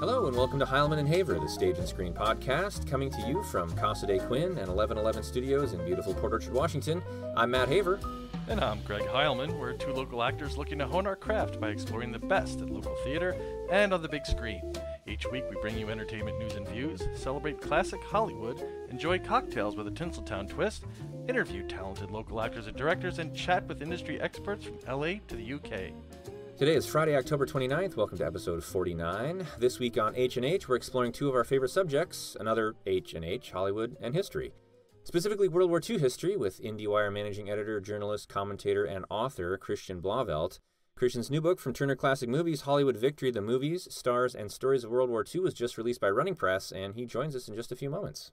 Hello and welcome to Heilman and Haver, the Stage and Screen podcast, coming to you from Casa de Quinn and 1111 Studios in beautiful Port Orchard, Washington. I'm Matt Haver. And I'm Greg Heilman. We're two local actors looking to hone our craft by exploring the best at local theater and on the big screen. Each week we bring you entertainment news and views, celebrate classic Hollywood, enjoy cocktails with a Tinseltown twist, interview talented local actors and directors, and chat with industry experts from LA to the UK. Today is Friday, October 29th. Welcome to episode 49. This week on H&H, we're exploring two of our favorite subjects, another H&H, Hollywood and history. Specifically World War II history with IndieWire managing editor, journalist, commentator, and author Christian Blauvelt. Christian's new book from Turner Classic Movies, Hollywood Victory, The Movies, Stars, and Stories of World War II was just released by Running Press, and he joins us in just a few moments.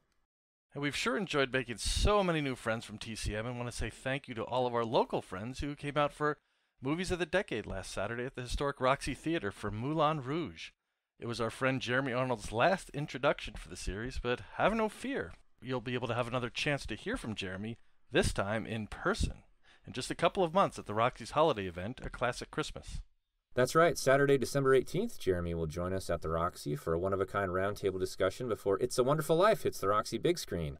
And we've sure enjoyed making so many new friends from TCM and want to say thank you to all of our local friends who came out for Movies of the Decade last Saturday at the historic Roxy Theater for Moulin Rouge. It was our friend Jeremy Arnold's last introduction for the series, but have no fear. You'll be able to have another chance to hear from Jeremy, this time in person, in just a couple of months at the Roxy's holiday event, A Classic Christmas. That's right. Saturday, December 18th, Jeremy will join us at the Roxy for a one-of-a-kind roundtable discussion before It's a Wonderful Life hits the Roxy big screen.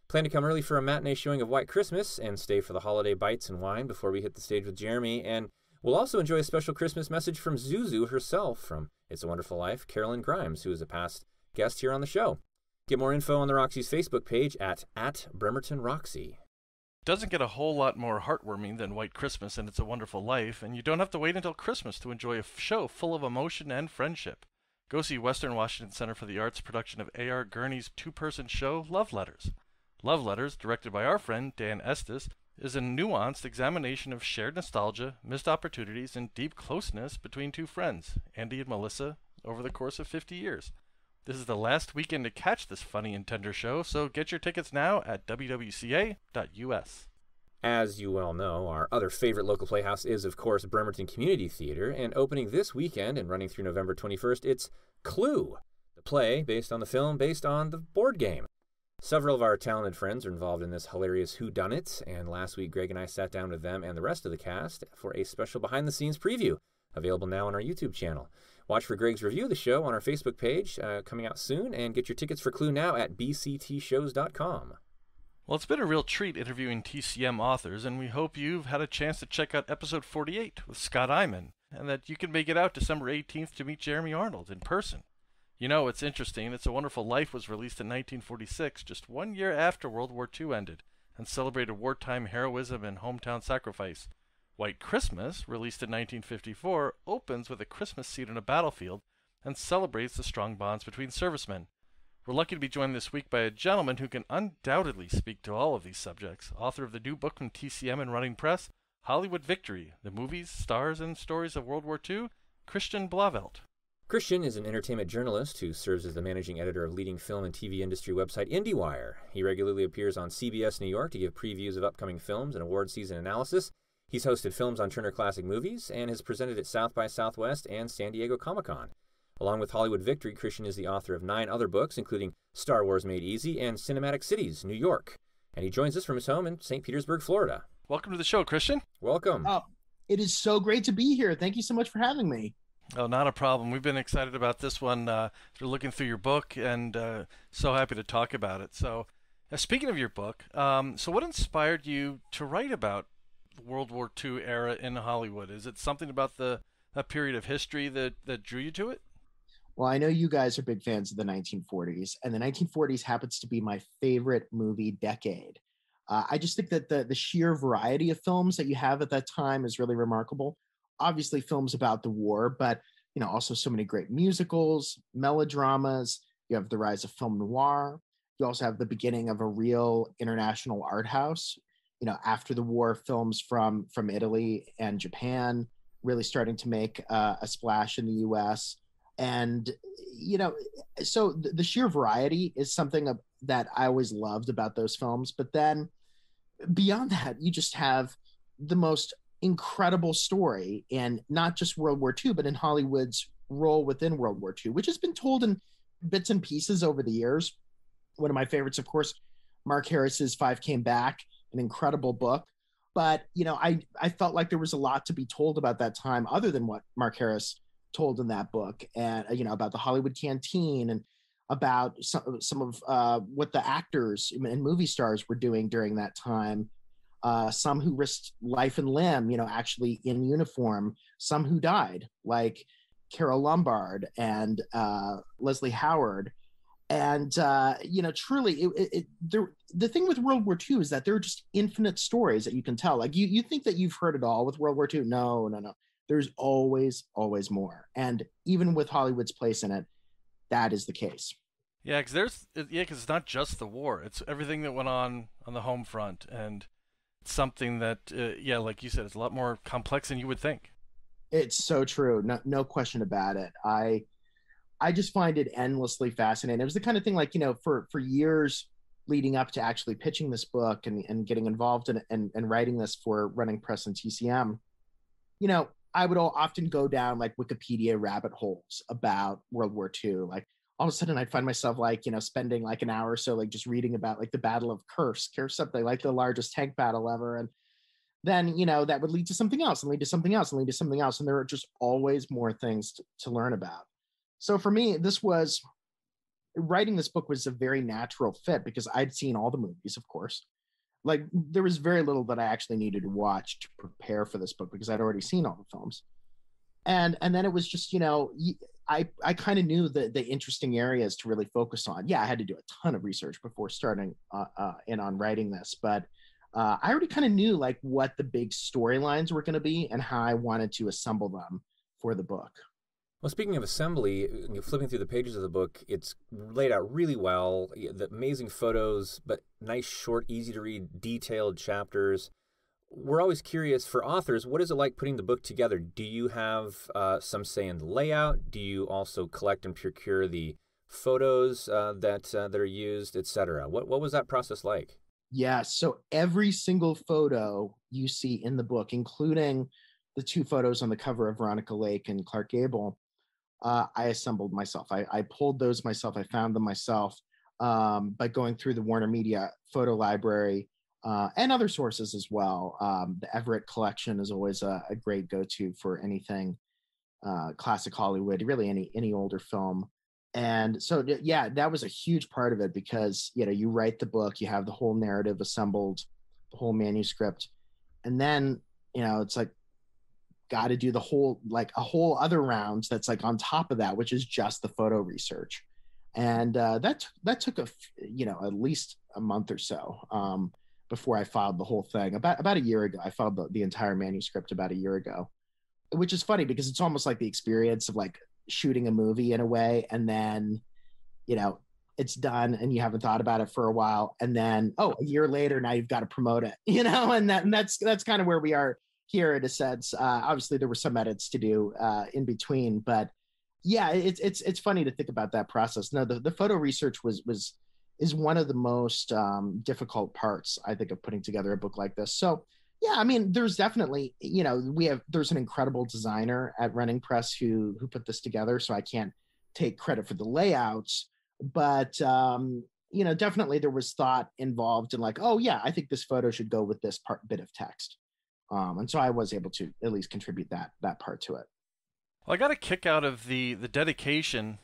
Plan to come early for a matinee showing of White Christmas and stay for the holiday bites and wine before we hit the stage with Jeremy. And we'll also enjoy a special Christmas message from Zuzu herself from It's a Wonderful Life, Carolyn Grimes, who is a past guest here on the show. Get more info on the Roxy's Facebook page at Bremerton Roxy. Doesn't get a whole lot more heartwarming than White Christmas and It's a Wonderful Life, and you don't have to wait until Christmas to enjoy a show full of emotion and friendship. Go see Western Washington Center for the Arts' production of A.R. Gurney's two-person show, Love Letters. Love Letters, directed by our friend Dan Estes, is a nuanced examination of shared nostalgia, missed opportunities, and deep closeness between two friends, Andy and Melissa, over the course of 50 years. This is the last weekend to catch this funny and tender show, so get your tickets now at wwca.us. As you well know, our other favorite local playhouse is, of course, Bremerton Community Theater, and opening this weekend and running through November 21st, it's Clue, the play based on the film based on the board game. Several of our talented friends are involved in this hilarious whodunit, and last week Greg and I sat down with them and the rest of the cast for a special behind-the-scenes preview, available now on our YouTube channel. Watch for Greg's review of the show on our Facebook page, coming out soon, and get your tickets for Clue now at bctshows.com. Well, it's been a real treat interviewing TCM authors, and we hope you've had a chance to check out episode 48 with Scott Eyman, and that you can make it out December 18th to meet Jeremy Arnold in person. You know, it's interesting. It's a Wonderful Life was released in 1946, just 1 year after World War II ended, and celebrated wartime heroism and hometown sacrifice. White Christmas, released in 1954, opens with a Christmas scene on a battlefield and celebrates the strong bonds between servicemen. We're lucky to be joined this week by a gentleman who can undoubtedly speak to all of these subjects, author of the new book from TCM and Running Press, Hollywood Victory, The Movies, Stars, and Stories of World War II, Christian Blauvelt. Christian is an entertainment journalist who serves as the managing editor of leading film and TV industry website IndieWire. He regularly appears on CBS New York to give previews of upcoming films and award season analysis. He's hosted films on Turner Classic Movies and has presented at South by Southwest and San Diego Comic-Con. Along with Hollywood Victory, Christian is the author of 9 other books, including Star Wars Made Easy and Cinematic Cities, New York. And he joins us from his home in St. Petersburg, Florida. Welcome to the show, Christian. Welcome. Oh, it is so great to be here. Thank you so much for having me. Oh, not a problem. We've been excited about this one. We're looking through your book and so happy to talk about it. So, speaking of your book, so what inspired you to write about the World War II era in Hollywood? Is it something about that period of history that drew you to it? Well, I know you guys are big fans of the 1940s, and the 1940s happens to be my favorite movie decade. I just think that the sheer variety of films that you have at that time is really remarkable. Obviously films about the war, but also so many great musicals, melodramas. You have the rise of film noir. You also have the beginning of a real international art house. After the war, films from Italy and Japan really starting to make a splash in the U.S. And so the sheer variety is something that I always loved about those films. But then beyond that, you just have the most incredible story in not just World War II, but in Hollywood's role within World War II, which has been told in bits and pieces over the years. One of my favorites, of course, Mark Harris's Five Came Back, an incredible book. But, I felt like there was a lot to be told about that time other than what Mark Harris told in that book, and about the Hollywood canteen, and about some of what the actors and movie stars were doing during that time. Some who risked life and limb, actually in uniform. Some who died, like Carol Lombard and Leslie Howard. And truly, the thing with World War II is that there are just infinite stories that you can tell. Like you think that you've heard it all with World War II. No. There's always more. And even with Hollywood's place in it, that is the case. Yeah, because it's not just the war; it's everything that went on the home front, and it's something that, like you said, it's a lot more complex than you would think. It's so true. No question about it. I just find it endlessly fascinating. It was the kind of thing, like, for years leading up to actually pitching this book and getting involved in it and writing this for Running Press and TCM, I would often go down like Wikipedia rabbit holes about World War II. Like all of a sudden I'd find myself like, spending like an hour or so, like just reading about like the Battle of Kursk or something, like the largest tank battle ever. And then, that would lead to something else and lead to something else and lead to something else. And there are just always more things to learn about. So for me, writing this book was a very natural fit because I'd seen all the movies, of course. Like there was very little that I actually needed to watch to prepare for this book because I'd already seen all the films. And then it was just, I kind of knew the interesting areas to really focus on. Yeah, I had to do a ton of research before starting in on writing this, but I already kind of knew like what the big storylines were going to be and how I wanted to assemble them for the book. Well, speaking of assembly, flipping through the pages of the book, it's laid out really well. The amazing photos, but nice, short, easy-to-read, detailed chapters. We're always curious for authors, what is it like putting the book together? Do you have some say in the layout? Do you also collect and procure the photos that are used, etc.? What was that process like? Yeah, so every single photo you see in the book, including the two photos on the cover of Veronica Lake and Clark Gable, I assembled myself. I pulled those myself. I found them myself by going through the Warner Media photo library and other sources as well. The Everett collection is always a great go-to for anything classic Hollywood, really any older film. And so, yeah, that was a huge part of it because, you write the book, you have the whole narrative assembled, the whole manuscript, and then, it's like, got to do a whole other round that's like on top of that, which is just the photo research. And that took at least a month or so before I filed the whole thing. About a year ago, I filed the entire manuscript about a year ago, which is funny because it's almost like the experience of like shooting a movie in a way. And then, it's done and you haven't thought about it for a while. And then, a year later, now you've got to promote it, and that's kind of where we are here in a sense. Obviously there were some edits to do in between, but yeah, it's funny to think about that process. No, the photo research is one of the most difficult parts, I think, of putting together a book like this. So yeah, I mean, there's definitely, there's an incredible designer at Running Press who put this together. So I can't take credit for the layouts, but definitely there was thought involved in like, oh yeah, I think this photo should go with this bit of text. And so I was able to at least contribute that part to it. Well, I got a kick out of the dedication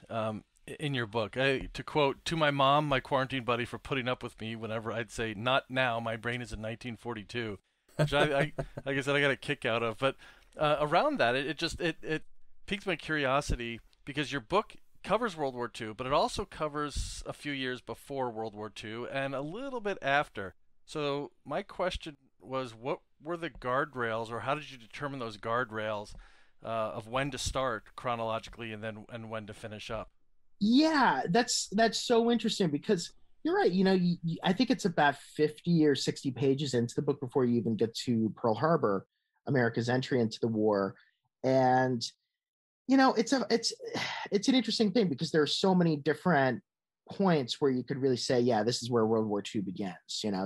in your book. To quote, "To my mom, my quarantine buddy, for putting up with me whenever I'd say, 'Not now, my brain is in 1942,'" which I like I said, I got a kick out of. But around that, it piqued my curiosity because your book covers World War II, but it also covers a few years before World War II and a little bit after. So my question was, what were the guardrails, or how did you determine those guardrails of when to start chronologically and when to finish up? Yeah, that's so interesting because you're right. I think it's about 50 or 60 pages into the book before you even get to Pearl Harbor, America's entry into the war. And, it's an interesting thing because there are so many different points where you could really say, yeah, this is where World War II begins.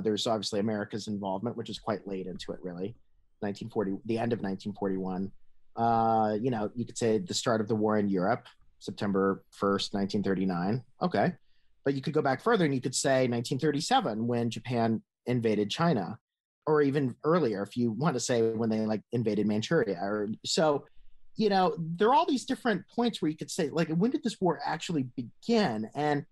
There's obviously America's involvement, which is quite late into it, really. 1940, the end of 1941. You could say the start of the war in Europe, September 1st, 1939. Okay. But you could go back further and you could say 1937 when Japan invaded China, or even earlier if you want to say when they like invaded Manchuria. So there are all these different points where you could say, like, when did this war actually begin? And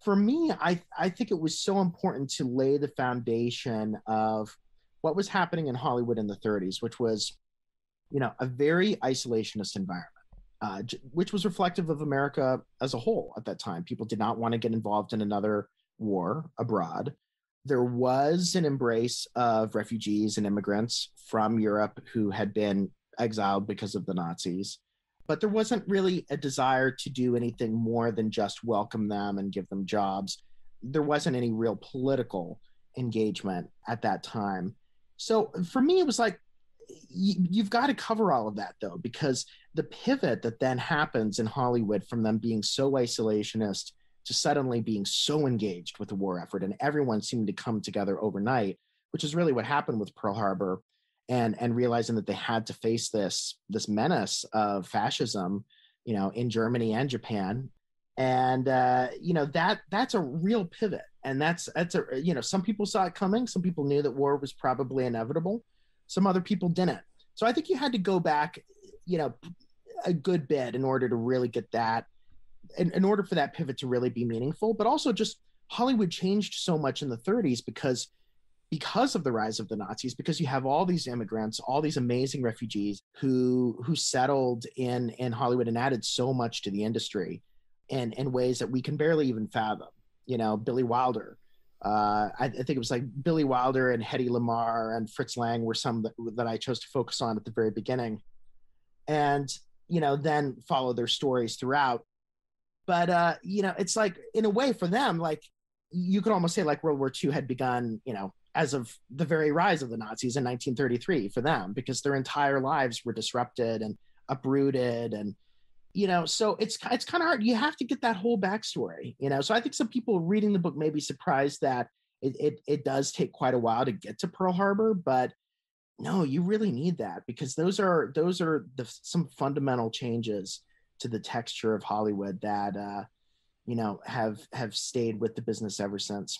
for me, I think it was so important to lay the foundation of what was happening in Hollywood in the 30s, which was, a very isolationist environment, which was reflective of America as a whole at that time. People did not want to get involved in another war abroad. There was an embrace of refugees and immigrants from Europe who had been exiled because of the Nazis. But there wasn't really a desire to do anything more than just welcome them and give them jobs. There wasn't any real political engagement at that time. So for me, it was like, you've got to cover all of that, though, because the pivot that then happens in Hollywood from them being so isolationist to suddenly being so engaged with the war effort, and everyone seemed to come together overnight, which is really what happened with Pearl Harbor, and realizing that they had to face this menace of fascism, in Germany and Japan. And that's a real pivot. And that's some people saw it coming. Some people knew that war was probably inevitable. Some other people didn't. So I think you had to go back, a good bit in order to really get that, in order for that pivot to really be meaningful. But also just Hollywood changed so much in the 30s because of the rise of the Nazis, because you have all these immigrants, all these amazing refugees who settled in Hollywood and added so much to the industry in ways that we can barely even fathom. Billy Wilder. I think it was like Billy Wilder and Hedy Lamarr and Fritz Lang were some that I chose to focus on at the very beginning, and then follow their stories throughout. But it's like, in a way, for them, like, you could almost say like World War II had begun, as of the very rise of the Nazis in 1933 for them, because their entire lives were disrupted and uprooted. And so it's kind of hard. You have to get that whole backstory, So I think some people reading the book may be surprised that it does take quite a while to get to Pearl Harbor, but no, you really need that, because those are some fundamental changes to the texture of Hollywood that have stayed with the business ever since.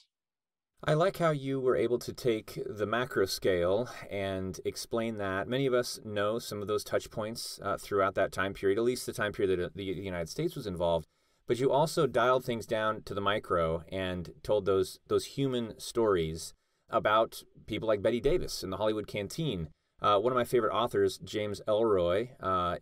I like how you were able to take the macro scale and explain that. Many of us know some of those touch points throughout that time period, at least the time period that the United States was involved. But you also dialed things down to the micro and told those human stories about people like Bette Davis in the Hollywood Canteen. One of my favorite authors, James Ellroy,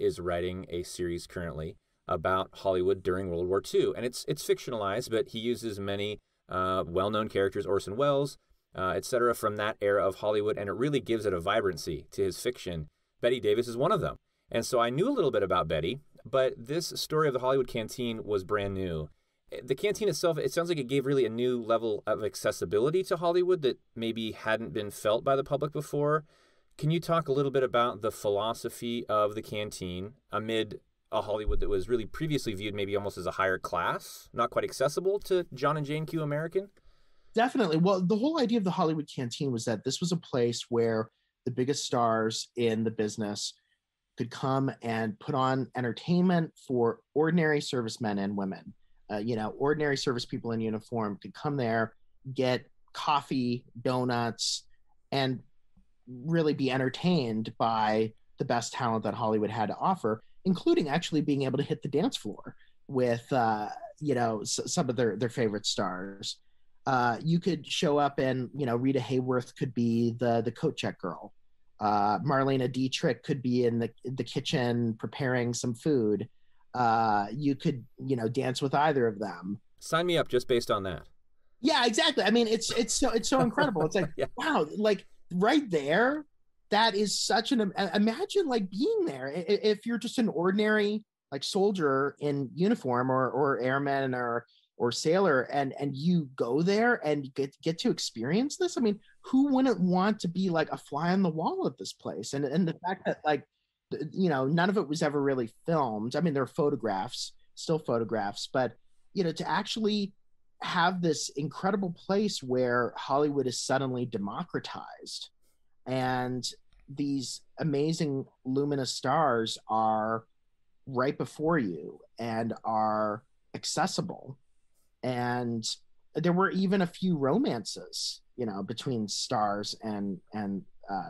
is writing a series currently about Hollywood during World War II. And it's fictionalized, but he uses many well-known characters, Orson Welles, etc., from that era of Hollywood, and it really gives it a vibrancy to his fiction. Bette Davis is one of them. And so I knew a little bit about Bette, but this story of the Hollywood Canteen was brand new. The canteen itself, it sounds like it gave really a new level of accessibility to Hollywood that maybe hadn't been felt by the public before. Can you talk a little bit about the philosophy of the canteen amid a Hollywood that was really previously viewed maybe almost as a higher class, not quite accessible to John and Jane Q. American? Definitely. Well, the whole idea of the Hollywood Canteen was that this was a place where the biggest stars in the business could come and put on entertainment for ordinary servicemen and women. Ordinary service people in uniform could come there, get coffee, donuts, and really be entertained by the best talent that Hollywood had to offer, including actually being able to hit the dance floor with, some of their favorite stars. You could show up and, Rita Hayworth could be the coat check girl. Marlene Dietrich could be in the kitchen preparing some food. You could, dance with either of them. Sign me up just based on that. Yeah, exactly. I mean, it's so incredible. It's like, yeah. Wow, like right there, that is such imagine like being there. If you're just an ordinary like soldier in uniform or airman or sailor, and you go there and get to experience this. I mean, who wouldn't want to be like a fly on the wall at this place? And the fact that like, none of it was ever really filmed. I mean, there are photographs, still photographs, but to actually have this incredible place where Hollywood is suddenly democratized and these amazing luminous stars are right before you and are accessible. And there were even a few romances, between stars and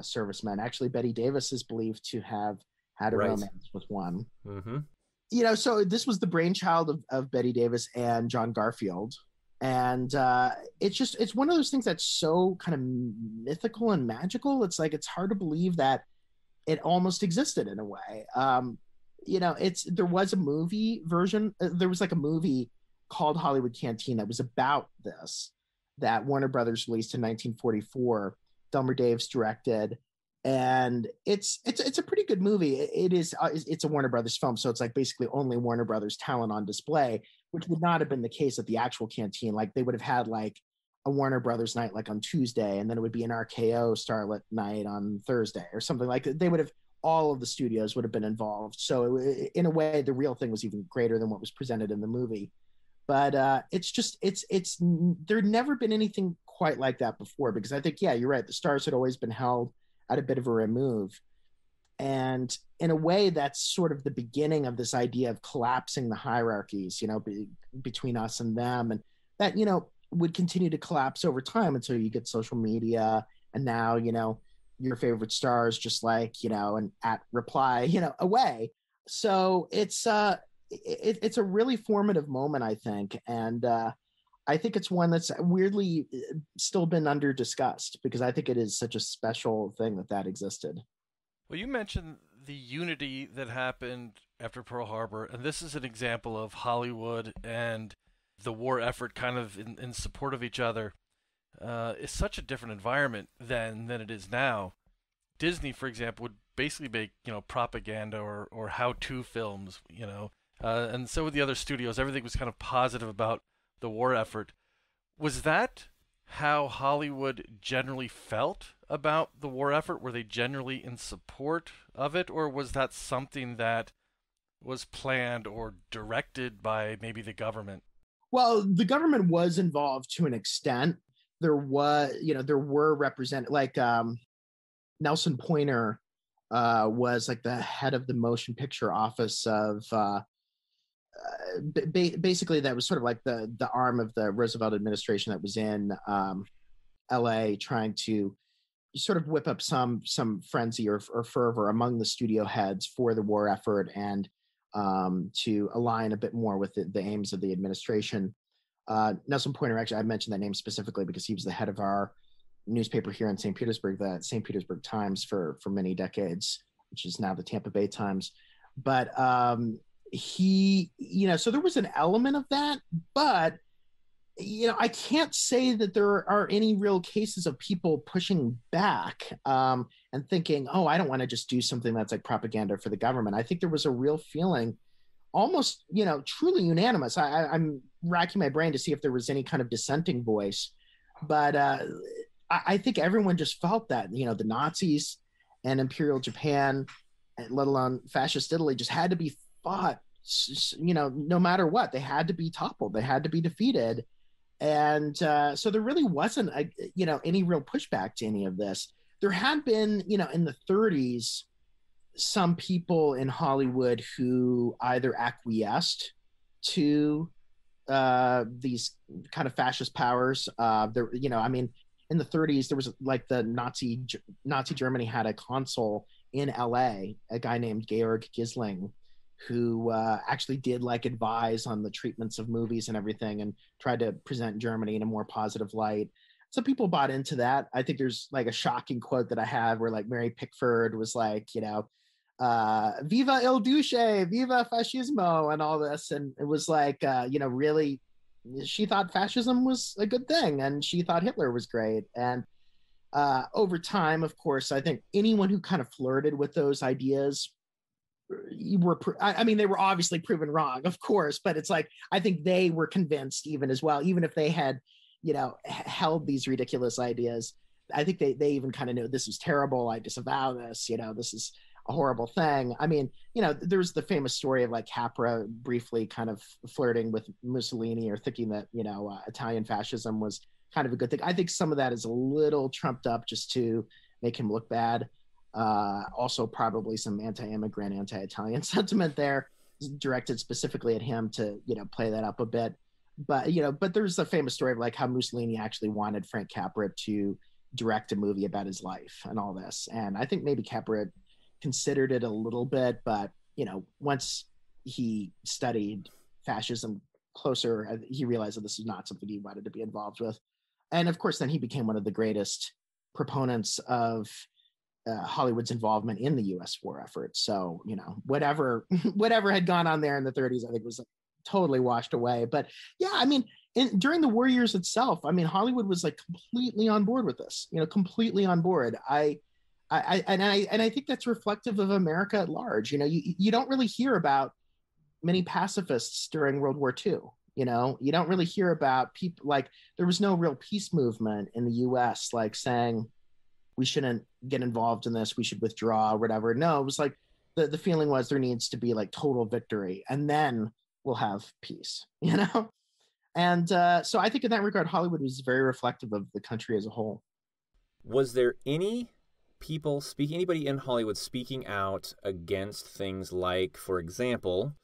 servicemen. Actually, Bette Davis is believed to have had a Right. romance with one. Mm-hmm. So this was the brainchild of Betty Davis and John Garfield. And it's one of those things that's so kind of mythical and magical. It's like, it's hard to believe that it almost existed in a way. There was a movie version. There was like a movie called Hollywood Canteen that was about this, that Warner Brothers released in 1944. Delmer Daves directed, and it's a pretty good movie. It's a Warner Brothers film, so it's like basically only Warner Brothers talent on display, which would not have been the case at the actual canteen. Like, they would have had like a Warner Brothers night like on Tuesday, and then it would be an RKO Starlit night on Thursday or something like that. They would have, all of the studios would have been involved. So in a way, the real thing was even greater than what was presented in the movie. But it's there'd never been anything quite like that before, because I think, yeah, you're right. The stars had always been held at a bit of a remove. And in a way, that's sort of the beginning of this idea of collapsing the hierarchies, between us and them. And that, would continue to collapse over time until you get social media. And now, your favorite stars, just like, and at reply, away. So it's a really formative moment, I think. And I think it's one that's weirdly still been under discussed, because I think it is such a special thing that existed. Well, you mentioned the unity that happened after Pearl Harbor, and this is an example of Hollywood and the war effort kind of in support of each other. It's such a different environment than it is now. Disney, for example, would basically make propaganda or how-to films, and so with the other studios, everything was kind of positive about the war effort. Was that how Hollywood generally felt about the war effort? Were they generally in support of it, or was that something that was planned or directed by maybe the government? Well, the government was involved to an extent. There were represented, like Nelson Pointer was like the head of the motion picture office of basically that was sort of like the arm of the Roosevelt administration that was in LA, trying to sort of whip up some frenzy or fervor among the studio heads for the war effort, and to align a bit more with the aims of the administration. Nelson Pointer, actually, I mentioned that name specifically because he was the head of our newspaper here in St. Petersburg, the St. Petersburg Times, for many decades, which is now the Tampa Bay Times. But he, so there was an element of that, but I can't say that there are any real cases of people pushing back and thinking, oh, I don't want to just do something that's like propaganda for the government. I think there was a real feeling, almost, truly unanimous. I'm racking my brain to see if there was any kind of dissenting voice, but I think everyone just felt that, the Nazis and Imperial Japan, let alone fascist Italy, just had to be fought, no matter what. They had to be toppled. They had to be defeated. And so there really wasn't, any real pushback to any of this. There had been, in the 30s, some people in Hollywood who either acquiesced to these kind of fascist powers. In the 30s, there was like the Nazi Germany had a consul in LA, a guy named Georg Gisling, who actually did like advise on the treatments of movies and everything, and tried to present Germany in a more positive light. So people bought into that. I think there's like a shocking quote that I have where like Mary Pickford was like, Viva il Duce, Viva Fascismo, and all this. And it was like, really, she thought fascism was a good thing, and she thought Hitler was great. And over time, of course, I think anyone who kind of flirted with those ideas they were obviously proven wrong, of course, but it's like, I think they were convinced even as well, even if they had, held these ridiculous ideas. I think they even kind of knew this is terrible. I disavow this, this is a horrible thing. I mean, there's the famous story of like Capra briefly kind of flirting with Mussolini, or thinking that, Italian fascism was kind of a good thing. I think some of that is a little trumped up just to make him look bad. Also probably some anti-immigrant, anti-Italian sentiment there, directed specifically at him to, play that up a bit. But, but there's a famous story of like how Mussolini actually wanted Frank Capra to direct a movie about his life and all this. And I think maybe Capra considered it a little bit, but once he studied fascism closer, he realized that this is not something he wanted to be involved with. And of course, then he became one of the greatest proponents of Hollywood's involvement in the U.S. war effort. So, whatever had gone on there in the 30s, I think was totally washed away. But yeah, I mean, during the war years itself, I mean, Hollywood was like completely on board with this, completely on board. I think that's reflective of America at large. You don't really hear about many pacifists during World War II. You don't really hear about people, like there was no real peace movement in the U.S. like saying we shouldn't get involved in this, we should withdraw or whatever. No, it was like the feeling was there needs to be like total victory, and then we'll have peace. And so I think in that regard, Hollywood was very reflective of the country as a whole. Was there anybody in Hollywood speaking out against things like, for example,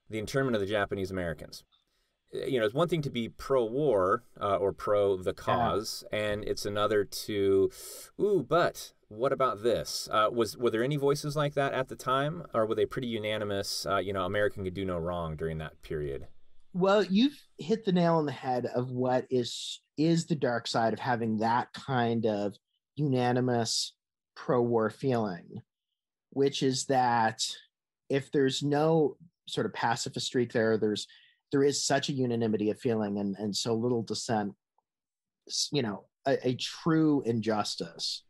the internment of the Japanese Americans? It's one thing to be pro-war or pro the cause, and it's another to, but what about this? Were there any voices like that at the time, or were they pretty unanimous? American could do no wrong during that period. Well, you've hit the nail on the head of what is the dark side of having that kind of unanimous pro-war feeling, which is that if there's no sort of pacifist streak there is such a unanimity of feeling and so little dissent, a true injustice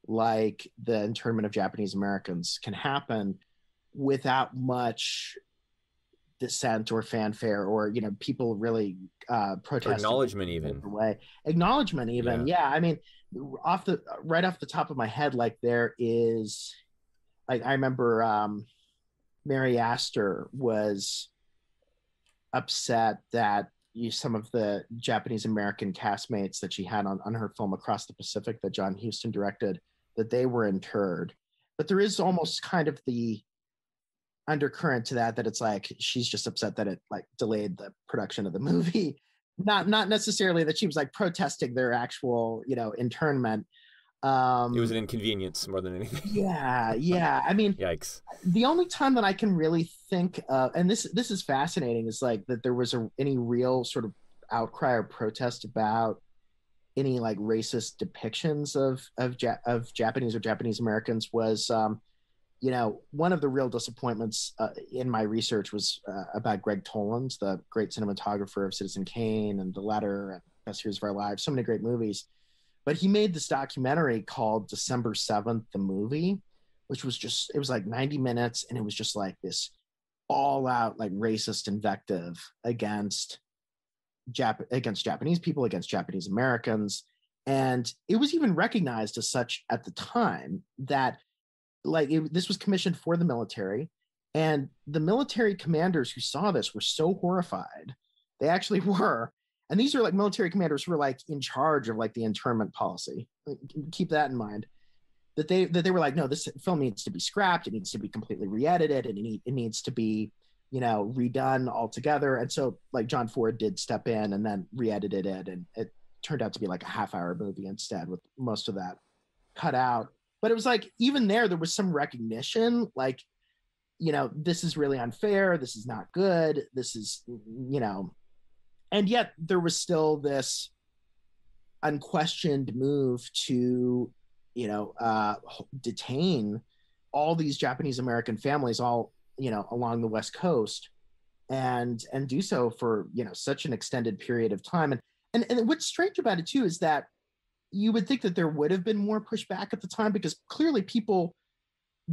like the internment of Japanese Americans can happen without much dissent or fanfare or, people really protesting. Acknowledgement even. Yeah. I mean, right off the top of my head, like there is, like, I remember Mary Astor was upset that some of the Japanese American castmates that she had on her film Across the Pacific that John Huston directed, that they were interred. But there is almost kind of the undercurrent to that it's like she's just upset that it like delayed the production of the movie, not necessarily that she was like protesting their actual internment. It was an inconvenience more than anything. Yeah. I mean, yikes. The only time that I can really think of, and this is fascinating, is like that there was any real sort of outcry or protest about any like racist depictions of Japanese or Japanese Americans was, one of the real disappointments in my research was about Greg Toland, the great cinematographer of Citizen Kane and The Letter and Best Years of Our Lives, so many great movies. But he made this documentary called December 7th, the movie, which was it was like 90 minutes. And it was just like this all out like racist invective against Japanese people, against Japanese Americans. And it was even recognized as such at the time that this was commissioned for the military. And the military commanders who saw this were so horrified. They actually were. And these are like military commanders who were like in charge of like the internment policy. Keep that in mind. That they were like, no, this film needs to be scrapped. It needs to be completely re-edited, and it needs to be, redone altogether. And so like John Ford did step in and then re-edited it, and it turned out to be like a half-hour movie instead, with most of that cut out. But it was like even there was some recognition, like, this is really unfair. This is not good. This is, and yet there was still this unquestioned move to, detain all these Japanese American families all, along the West Coast and do so for, such an extended period of time. And what's strange about it too is that you would think that there would have been more pushback at the time, because clearly people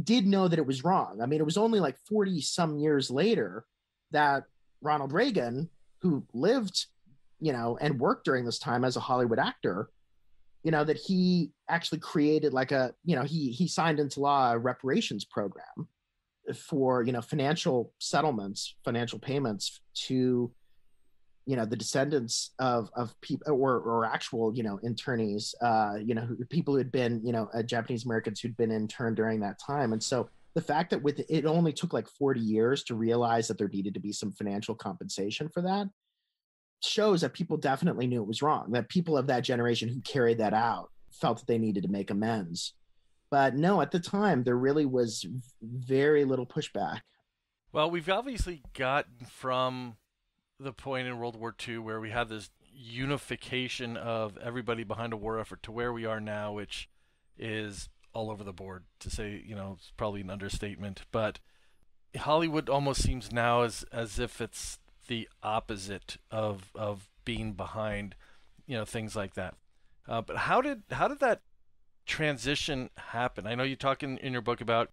did know that it was wrong. I mean, it was only like 40 some years later that Ronald Reagan, who lived, and worked during this time as a Hollywood actor, that he actually created like he signed into law a reparations program for, financial settlements, financial payments to, the descendants of people or actual, internees, people who had been, Japanese Americans who'd been interned during that time. And so the fact that it only took like 40 years to realize that there needed to be some financial compensation for that shows that people definitely knew it was wrong, that people of that generation who carried that out felt that they needed to make amends But no, at the time, there really was very little pushback. Well, we've obviously gotten from the point in World War II where we had this unification of everybody behind a war effort to where we are now, which is all over the board. To say, it's probably an understatement, but Hollywood almost seems now as if it's the opposite of being behind, things like that. But how did that transition happen? I know you talk in your book about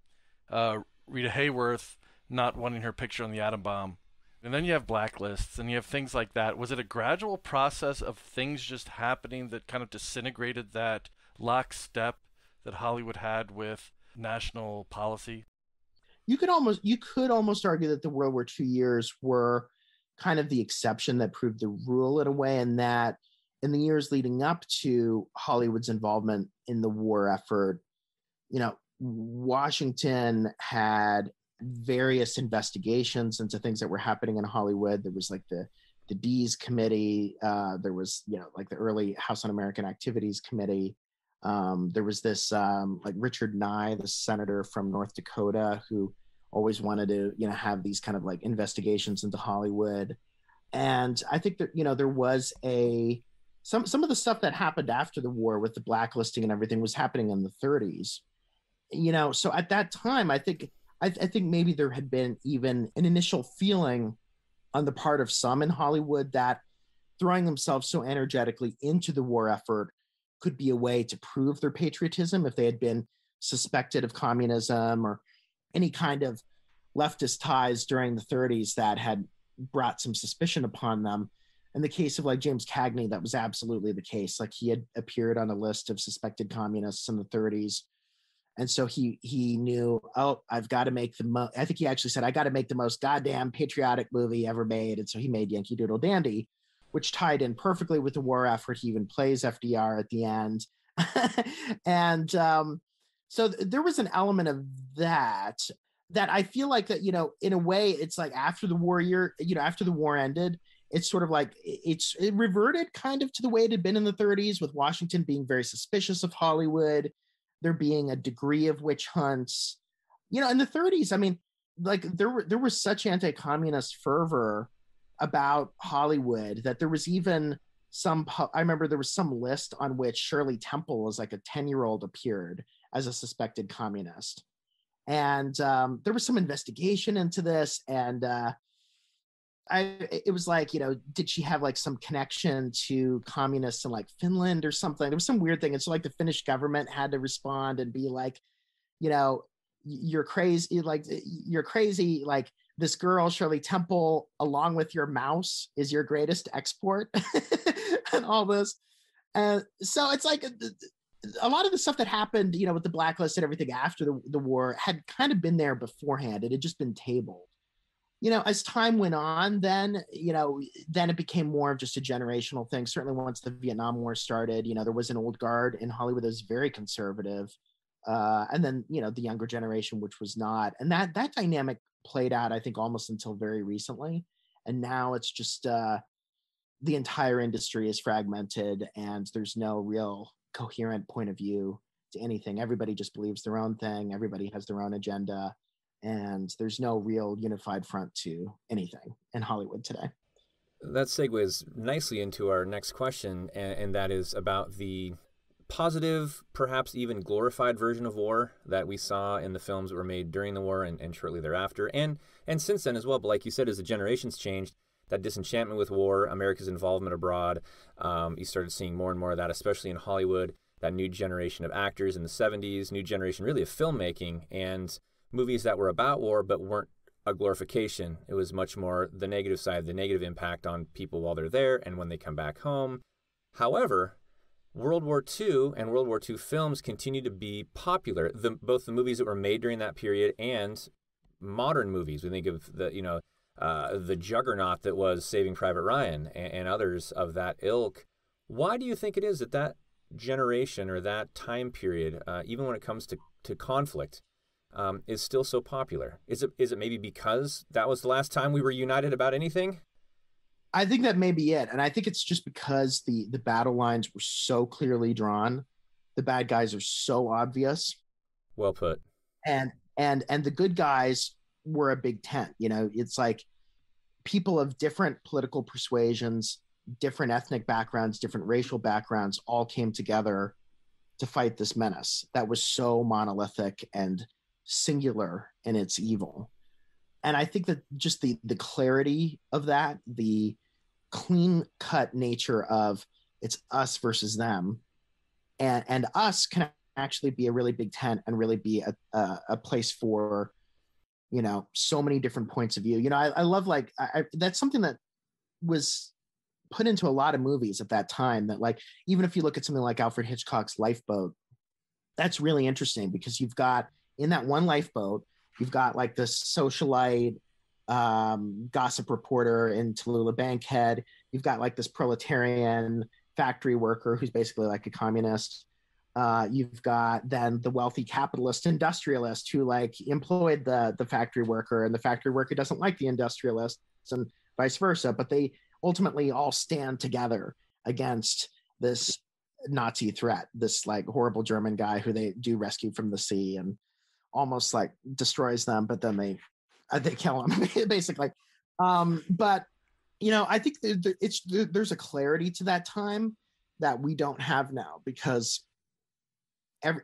Rita Hayworth not wanting her picture on the atom bomb, and then you have blacklists and you have things like that. Was it a gradual process of things just happening that kind of disintegrated that lockstep that Hollywood had with national policy? You could almost argue that the World War II years were kind of the exception that proved the rule in a way, and that in the years leading up to Hollywood's involvement in the war effort, Washington had various investigations into things that were happening in Hollywood. There was like the Dees Committee. There was, like the early House Un-American Activities Committee. There was this like Richard Nye, the senator from North Dakota, who always wanted to, have these kind of like investigations into Hollywood. And I think that, there was some of the stuff that happened after the war with the blacklisting and everything was happening in the 30s. So at that time, I think maybe there had been even an initial feeling on the part of some in Hollywood that throwing themselves so energetically into the war effort could be a way to prove their patriotism if they had been suspected of communism or any kind of leftist ties during the 30s that had brought some suspicion upon them. In the case of like James Cagney, that was absolutely the case. Like he had appeared on a list of suspected communists in the 30s. And so he knew, I've got to make I think he actually said, I got to make the most goddamn patriotic movie ever made. And so he made Yankee Doodle Dandy, which tied in perfectly with the war effort. He even plays FDR at the end. And so there was an element of that I feel like that, in a way, it's like after the war after the war ended, it's sort of like it reverted kind of to the way it had been in the 30s, with Washington being very suspicious of Hollywood, there being a degree of witch hunts. In the 30s, I mean, like there was such anti-communist fervor about Hollywood that there was even I remember there was some list on which Shirley Temple, as like a 10-year-old, appeared as a suspected communist. And there was some investigation into this, and it was like, did she have like some connection to communists in like Finland or something? There was some weird thing. And so like the Finnish government had to respond and be like, you're crazy. Like you're crazy. Like this girl, Shirley Temple, along with your mouse is your greatest export and all this. And so it's like a lot of the stuff that happened, with the blacklist and everything after the war had kind of been there beforehand. It had just been tabled. As time went on, then it became more of just a generational thing. Certainly once the Vietnam War started, there was an old guard in Hollywood that was very conservative. And then, the younger generation, which was not. And that dynamic played out, I think, almost until very recently. And now it's just the entire industry is fragmented and there's no real coherent point of view to anything. Everybody just believes their own thing. Everybody has their own agenda. And there's no real unified front to anything in Hollywood today. That segues nicely into our next question, and that is about the positive, perhaps even glorified version of war that we saw in the films that were made during the war and shortly thereafter, and since then as well. But like you said, as the generations changed, that disenchantment with war, America's involvement abroad, you started seeing more and more of that, especially in Hollywood, that new generation of actors in the 70s, new generation really of filmmaking, and movies that were about war but weren't a glorification. It was much more the negative side, the negative impact on people while they're there and when they come back home. However, World War II and World War II films continue to be popular. Both the movies that were made during that period and modern movies. We think of the juggernaut that was Saving Private Ryan and others of that ilk. Why do you think it is that generation or that time period, even when it comes to conflict, is still so popular? Is it maybe because that was the last time we were united about anything? I think that may be it. And I think it's just because the battle lines were so clearly drawn. The bad guys are so obvious. Well put. And the good guys were a big tent. You know, it's like people of different political persuasions, different ethnic backgrounds, different racial backgrounds all came together to fight this menace that was so monolithic and singular in its evil. And I think that just the clarity of that, the clean cut nature of it's us versus them, and us can actually be a really big tent and really be a place for, you know, so many different points of view. You know, I love like that's something that was put into a lot of movies at that time, that like even if you look at something like Alfred Hitchcock's Lifeboat, that's really interesting because you've got in that one lifeboat, you've got like this socialite gossip reporter in Tallulah Bankhead. You've got like this proletarian factory worker who's basically like a communist. You've got then the wealthy capitalist industrialist who like employed the factory worker, and the factory worker doesn't like the industrialist, and vice versa. But they ultimately all stand together against this Nazi threat, this like horrible German guy who they do rescue from the sea and almost like destroys them, but then they kill him basically. But you know, I think there's a clarity to that time that we don't have now, because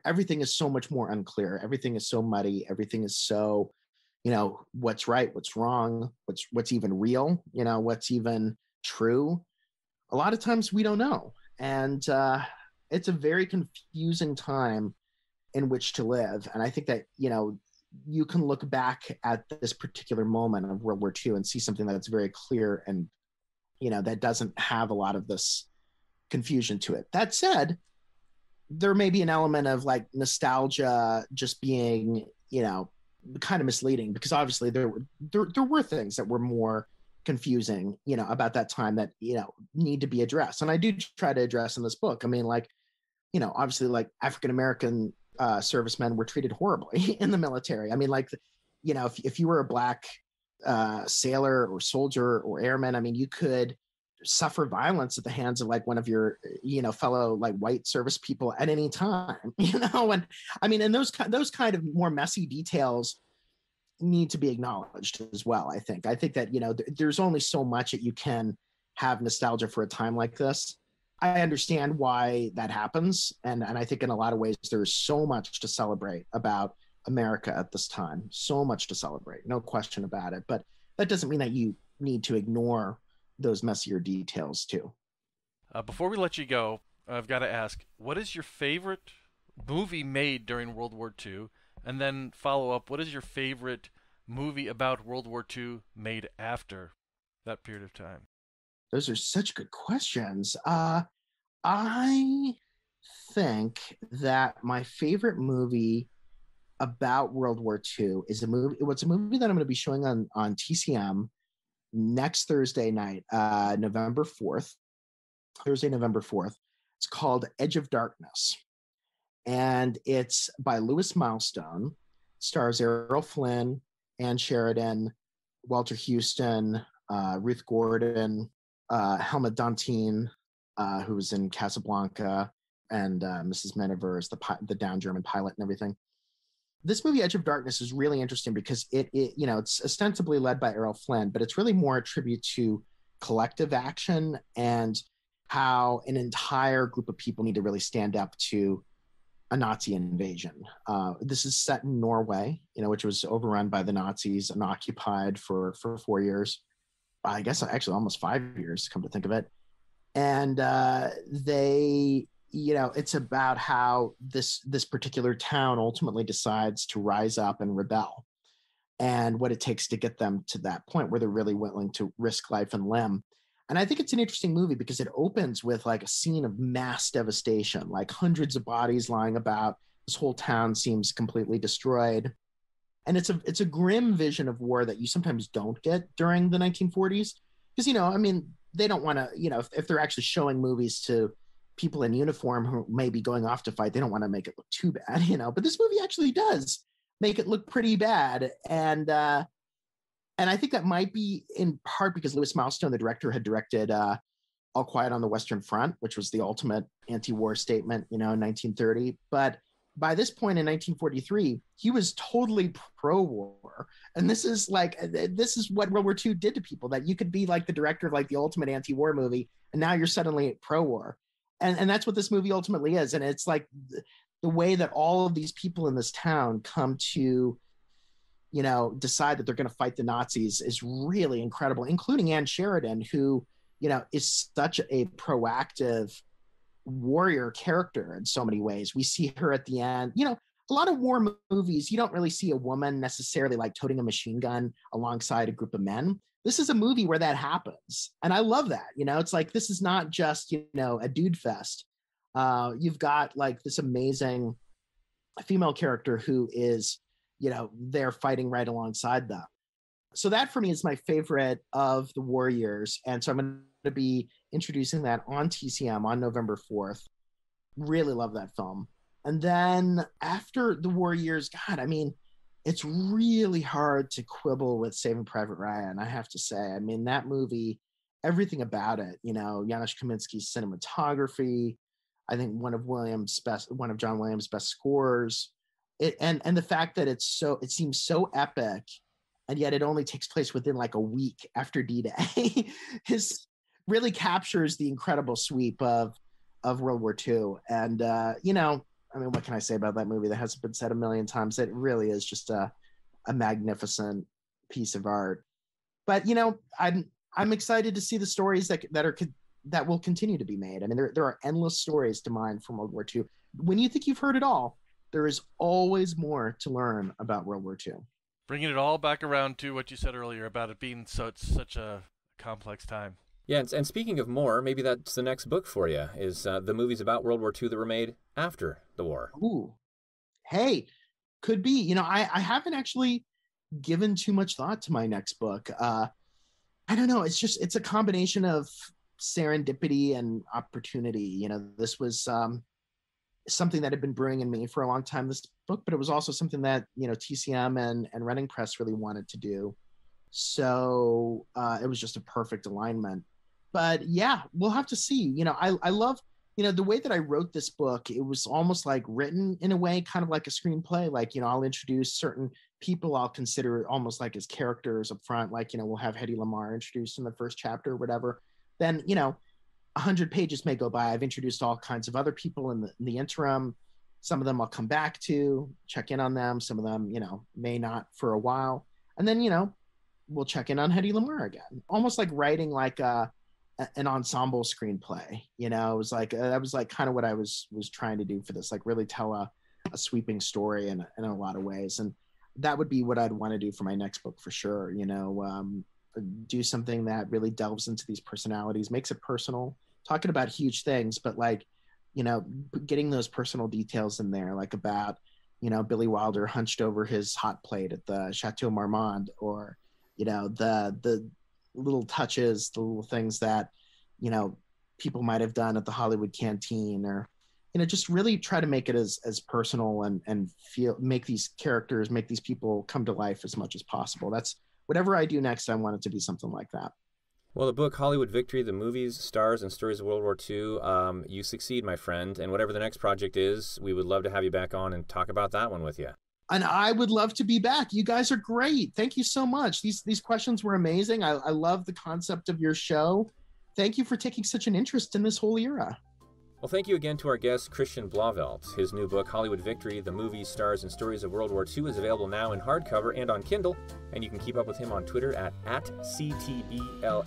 everything is so much more unclear. Everything is so muddy. Everything is so, you know, what's right, what's wrong, what's even real, you know, what's even true. A lot of times we don't know. And it's a very confusing time in which to live. And I think that, you know, you can look back at this particular moment of World War II and see something that's very clear and, you know, that doesn't have a lot of this confusion to it. That said, there may be an element of like nostalgia just being, you know, kind of misleading, because obviously there were things that were more confusing, you know, about that time that, you know, need to be addressed. And I do try to address in this book. I mean, like, you know, obviously like African-American servicemen were treated horribly in the military. I mean, like, you know, if you were a black sailor or soldier or airman, I mean, you could suffer violence at the hands of like one of your, you know, fellow like white service people at any time, you know. And I mean, and those kind of more messy details need to be acknowledged as well. I think that, you know, there's only so much that you can have nostalgia for a time like this. I understand why that happens. And I think in a lot of ways, there's so much to celebrate about America at this time, so much to celebrate, no question about it. But that doesn't mean that you need to ignore those messier details too. Before we let you go, I've got to ask, what is your favorite movie made during World War II? And then follow up, what is your favorite movie about World War II made after that period of time? Those are such good questions. I think that my favorite movie about World War II is a movie. It's a movie that I'm going to be showing on TCM next Thursday night, November 4th, Thursday, November 4th. It's called Edge of Darkness. And it's by Lewis Milestone, stars Errol Flynn, Ann Sheridan, Walter Houston, Ruth Gordon, Helma Dantine, who was in Casablanca, and Mrs. Miniver is the down German pilot and everything. This movie, Edge of Darkness, is really interesting because it you know, it's ostensibly led by Errol Flynn, but it's really more a tribute to collective action and how an entire group of people need to really stand up to a Nazi invasion. This is set in Norway, you know, which was overrun by the Nazis and occupied for 4 years. I guess actually almost 5 years, come to think of it. And they, you know, it's about how this particular town ultimately decides to rise up and rebel, and what it takes to get them to that point where they're really willing to risk life and limb. And I think it's an interesting movie because it opens with like a scene of mass devastation, like hundreds of bodies lying about. This whole town seems completely destroyed. And it's a grim vision of war that you sometimes don't get during the 1940s. Because, you know, I mean, they don't want to, you know, if they're actually showing movies to people in uniform who may be going off to fight, they don't want to make it look too bad, you know. But this movie actually does make it look pretty bad. And I think that might be in part because Lewis Milestone, the director, had directed All Quiet on the Western Front, which was the ultimate anti-war statement, you know, in 1930. But by this point in 1943, he was totally pro-war. And this is what World War II did to people, that you could be like the director of like the ultimate anti-war movie, and now you're suddenly pro-war. And that's what this movie ultimately is. And it's like the way that all of these people in this town come to, you know, decide that they're going to fight the Nazis is really incredible, including Ann Sheridan, who, you know, is such a proactive warrior character in so many ways. We see her at the end. You know, a lot of war movies, you don't really see a woman necessarily like toting a machine gun alongside a group of men. This is a movie where that happens. And I love that. You know, it's like, this is not just, you know, a dude fest. You've got like this amazing female character who is, you know, they're fighting right alongside them. So that for me is my favorite of the war years. And so I'm going to be introducing that on TCM on November 4th. Really love that film. And then after the war years, God, I mean, it's really hard to quibble with Saving Private Ryan, I have to say. I mean, that movie, everything about it, you know, Janusz Kaminski's cinematography, I think one of John Williams' best scores, and the fact that it seems so epic, and yet it only takes place within like a week after D-Day, really captures the incredible sweep of World War II. And you know, I mean, what can I say about that movie that hasn't been said a million times? It really is just a magnificent piece of art. But you know, I'm excited to see the stories that will continue to be made. I mean, there are endless stories to mine from World War II. When you think you've heard it all, there is always more to learn about World War II. Bringing it all back around to what you said earlier about it being such a complex time. Yeah, and speaking of more, maybe that's the next book for you, is the movies about World War II that were made after the war. Ooh, hey, could be. You know, I haven't actually given too much thought to my next book. I don't know. It's a combination of serendipity and opportunity. You know, this was something that had been brewing in me for a long time, this book, but it was also something that, you know, TCM and Reading Press really wanted to do. So it was just a perfect alignment. But yeah, we'll have to see. You know, I love, you know, the way that I wrote this book. It was almost like written in a way, kind of like a screenplay. Like, you know, I'll introduce certain people I'll consider almost like as characters up front. Like, you know, we'll have Hedy Lamarr introduced in the first chapter or whatever. Then, you know, 100 pages may go by. I've introduced all kinds of other people in the interim. Some of them I'll come back to, check in on them. Some of them, you know, may not for a while. And then, you know, we'll check in on Hedy Lamarr again. Almost like writing like an ensemble screenplay. You know, it was like, that was like kind of what I was trying to do for this, like really tell a sweeping story in a lot of ways. And that would be what I'd want to do for my next book for sure. You know, do something that really delves into these personalities, makes it personal, talking about huge things, but like, you know, getting those personal details in there, like about, you know, Billy Wilder hunched over his hot plate at the Chateau Marmont, or, you know, the little touches, the little things that, you know, people might have done at the Hollywood Canteen, or, you know, just really try to make it as personal and make these characters, make these people come to life as much as possible. That's whatever I do next. I want it to be something like that. Well, the book Hollywood Victory, the movies, stars, and stories of World War II, you succeed, my friend. And whatever the next project is, we would love to have you back on and talk about that one with you. And I would love to be back. You guys are great. Thank you so much. These questions were amazing. I love the concept of your show. Thank you for taking such an interest in this whole era. Well, thank you again to our guest, Christian Blauvelt. His new book, Hollywood Victory, The Movies, Stars, and Stories of World War II is available now in hardcover and on Kindle, and you can keep up with him on Twitter at CTBLAUVELT,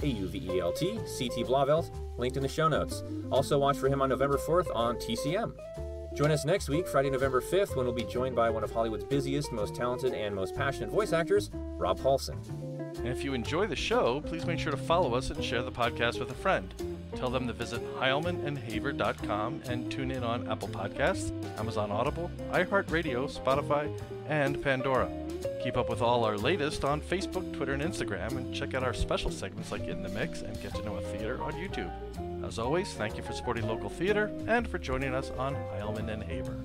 CT Blauvelt, linked in the show notes. Also watch for him on November 4th on TCM. Join us next week, Friday, November 5th, when we'll be joined by one of Hollywood's busiest, most talented, and most passionate voice actors, Rob Paulsen. And if you enjoy the show, please make sure to follow us and share the podcast with a friend. Tell them to visit heilmanandhaver.com and tune in on Apple Podcasts, Amazon Audible, iHeartRadio, Spotify, and Pandora. Keep up with all our latest on Facebook, Twitter, and Instagram, and check out our special segments like In the Mix and Get to Know a Theater on YouTube. As always, thank you for supporting local theater and for joining us on Heilman and Haver.